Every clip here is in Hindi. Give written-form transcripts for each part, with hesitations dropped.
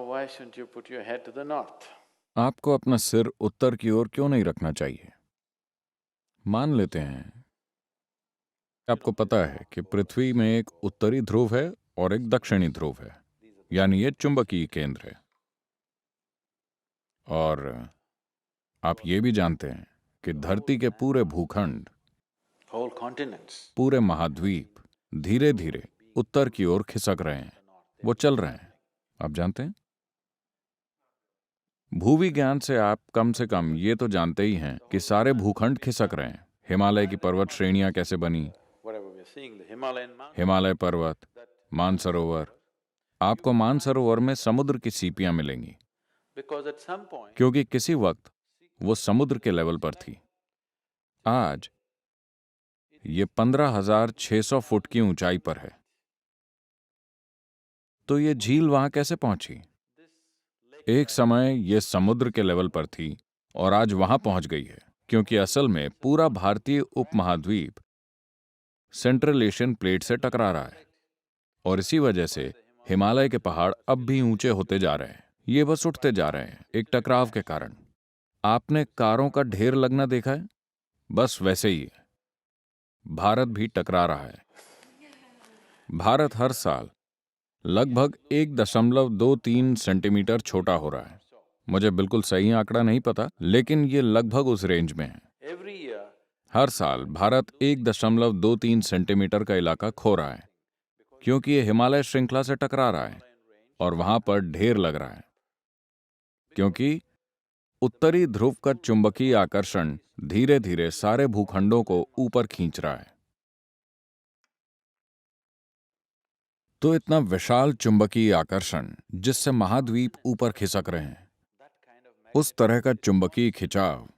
why shouldn't you put your head to the north? आपको अपना सिर उत्तर की ओर क्यों नहीं रखना चाहिए? मान लेते हैं आपको पता है कि पृथ्वी में एक उत्तरी ध्रुव है और एक दक्षिणी ध्रुव है, यानी ये चुंबकीय केंद्र है। और आप ये भी जानते हैं कि धरती के पूरे भूखंड, Whole continents. पूरे महाद्वीप धीरे धीरे उत्तर की ओर खिसक रहे हैं, वो चल रहे हैं। आप जानते हैं, भूविज्ञान से आप कम से कम ये तो जानते ही हैं कि सारे भूखंड खिसक रहे हैं। हिमालय की पर्वत श्रेणियां कैसे बनी, Whatever we are seeing, the Himalayan mountains. Himalaya पर्वत, मानसरोवर। आपको मानसरोवर में समुद्र की सीपियां मिलेंगी, Because at some point, क्योंकि किसी वक्त वो समुद्र के लेवल पर थी। आज ये 15,600 फुट की ऊंचाई पर है। तो ये झील वहां कैसे पहुंची? एक समय ये समुद्र के लेवल पर थी और आज वहां पहुंच गई है, क्योंकि असल में पूरा भारतीय उपमहाद्वीप सेंट्रल एशियन प्लेट से टकरा रहा है और इसी वजह से हिमालय के पहाड़ अब भी ऊंचे होते जा रहे हैं। ये बस उठते जा रहे हैं एक टकराव के कारण। आपने कारों का ढेर लगना देखा है? बस वैसे ही है, भारत भी टकरा रहा है। भारत हर साल लगभग 1.23 सेंटीमीटर छोटा हो रहा है। मुझे बिल्कुल सही आंकड़ा नहीं पता, लेकिन ये लगभग उस रेंज में है। every year, हर साल भारत 1.23 सेंटीमीटर का इलाका खो रहा है, क्योंकि ये हिमालय श्रृंखला से टकरा रहा है और वहां पर ढेर लग रहा है, क्योंकि उत्तरी ध्रुव का चुंबकीय आकर्षण धीरे धीरे सारे भूखंडों को ऊपर खींच रहा है। तो इतना विशाल चुंबकीय आकर्षण जिससे महाद्वीप ऊपर खिसक रहे हैं, उस तरह का चुंबकीय खिंचाव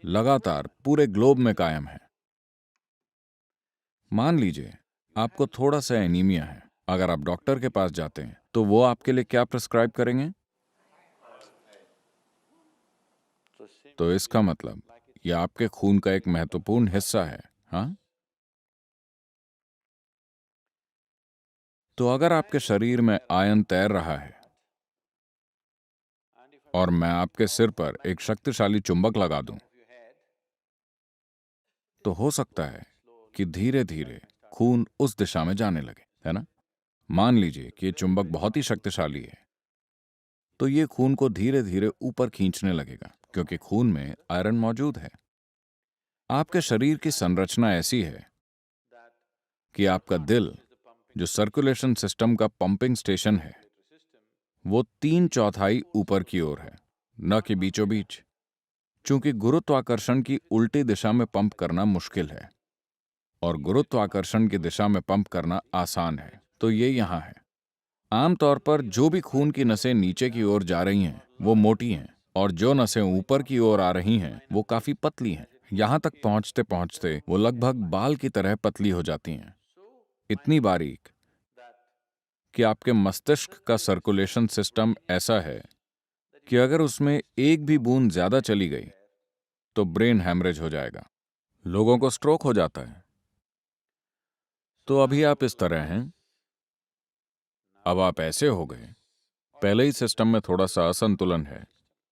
लगातार पूरे ग्लोब में कायम है। मान लीजिए आपको थोड़ा सा एनीमिया है। अगर आप डॉक्टर के पास जाते हैं तो वो आपके लिए क्या प्रिस्क्राइब करेंगे? तो इसका मतलब यह आपके खून का एक महत्वपूर्ण हिस्सा है। हाँ, तो अगर आपके शरीर में आयन तैर रहा है और मैं आपके सिर पर एक शक्तिशाली चुंबक लगा दूं, तो हो सकता है कि धीरे धीरे खून उस दिशा में जाने लगे, है ना? मान लीजिए कि ये चुंबक बहुत ही शक्तिशाली है, तो ये खून को धीरे धीरे ऊपर खींचने लगेगा, क्योंकि खून में आयरन मौजूद है। आपके शरीर की संरचना ऐसी है कि आपका दिल, जो सर्कुलेशन सिस्टम का पंपिंग स्टेशन है, वो 3/4 ऊपर की ओर है, न कि बीचों बीच। चूंकि गुरुत्वाकर्षण की उल्टी दिशा में पंप करना मुश्किल है और गुरुत्वाकर्षण की दिशा में पंप करना आसान है, तो ये यहां है। आमतौर पर जो भी खून की नसें नीचे की ओर जा रही हैं वो मोटी हैं, और जो नसें ऊपर की ओर आ रही हैं वो काफी पतली हैं। यहां तक पहुंचते पहुंचते वो लगभग बाल की तरह पतली हो जाती हैं, इतनी बारीक कि आपके मस्तिष्क का सर्कुलेशन सिस्टम ऐसा है कि अगर उसमें एक भी बूंद ज्यादा चली गई तो ब्रेन हैमरेज हो जाएगा, लोगों को स्ट्रोक हो जाता है। तो अभी आप इस तरह हैं, अब आप ऐसे हो गए। पहले ही सिस्टम में थोड़ा सा असंतुलन है,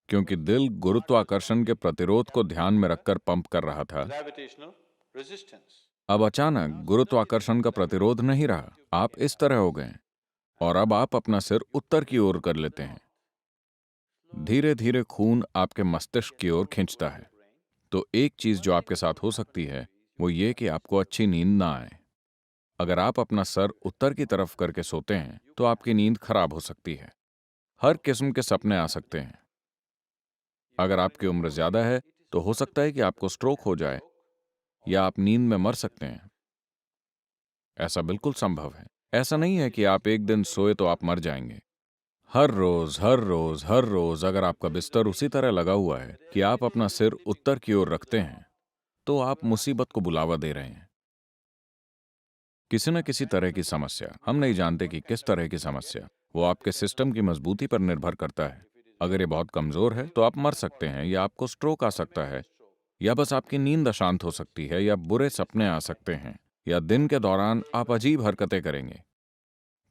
क्योंकि दिल गुरुत्वाकर्षण के प्रतिरोध को ध्यान में रखकर पंप कर रहा था। gravitational resistance. अब अचानक गुरुत्वाकर्षण का प्रतिरोध नहीं रहा, आप इस तरह हो गए और अब आप अपना सिर उत्तर की ओर कर लेते हैं। धीरे धीरे खून आपके मस्तिष्क की ओर खींचता है। तो एक चीज जो आपके साथ हो सकती है वो ये कि आपको अच्छी नींद ना आए। अगर आप अपना सर उत्तर की तरफ करके सोते हैं तो आपकी नींद खराब हो सकती है। हर किस्म के सपने आ सकते हैं। अगर आपकी उम्र ज्यादा है तो हो सकता है कि आपको स्ट्रोक हो जाए या आप नींद में मर सकते हैं। ऐसा बिल्कुल संभव है। ऐसा नहीं है कि आप एक दिन सोए तो आप मर जाएंगे। हर रोज हर रोज हर रोज अगर आपका बिस्तर उसी तरह लगा हुआ है कि आप अपना सिर उत्तर की ओर रखते हैं, तो आप मुसीबत को बुलावा दे रहे हैं। किसी न किसी तरह की समस्या, हम नहीं जानते कि किस तरह की समस्या, वो आपके सिस्टम की मजबूती पर निर्भर करता है। अगर ये बहुत कमजोर है तो आप मर सकते हैं, या आपको स्ट्रोक आ सकता है, या बस आपकी नींद अशांत हो सकती है, या बुरे सपने आ सकते हैं, या दिन के दौरान आप अजीब हरकतें करेंगे।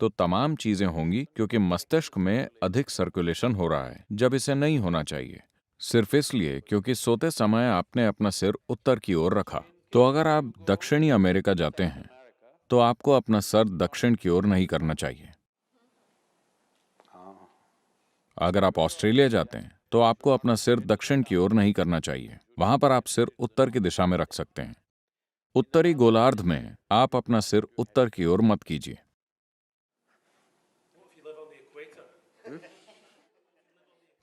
तो तमाम चीजें होंगी क्योंकि मस्तिष्क में अधिक सर्कुलेशन हो रहा है जब इसे नहीं होना चाहिए, सिर्फ इसलिए क्योंकि सोते समय आपने अपना सिर उत्तर की ओर रखा। तो अगर आप दक्षिणी अमेरिका जाते हैं तो आपको अपना सर दक्षिण की ओर नहीं करना चाहिए। अगर आप ऑस्ट्रेलिया जाते हैं तो आपको अपना सिर दक्षिण की ओर नहीं करना चाहिए, वहां पर आप सिर उत्तर की दिशा में रख सकते हैं। उत्तरी गोलार्ध में आप अपना सिर उत्तर की ओर मत कीजिए।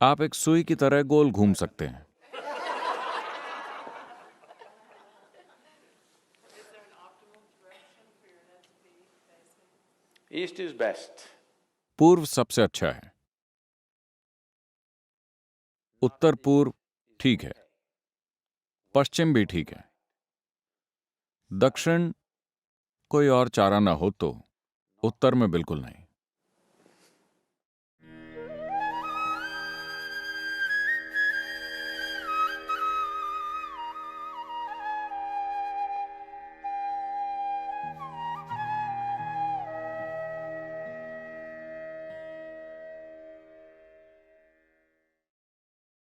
आप एक सुई की तरह गोल घूम सकते हैं। East is best. पूर्व सबसे अच्छा है, उत्तर पूर्व ठीक है, पश्चिम भी ठीक है, दक्षिण कोई और चारा ना हो तो उत्तर में बिल्कुल नहीं।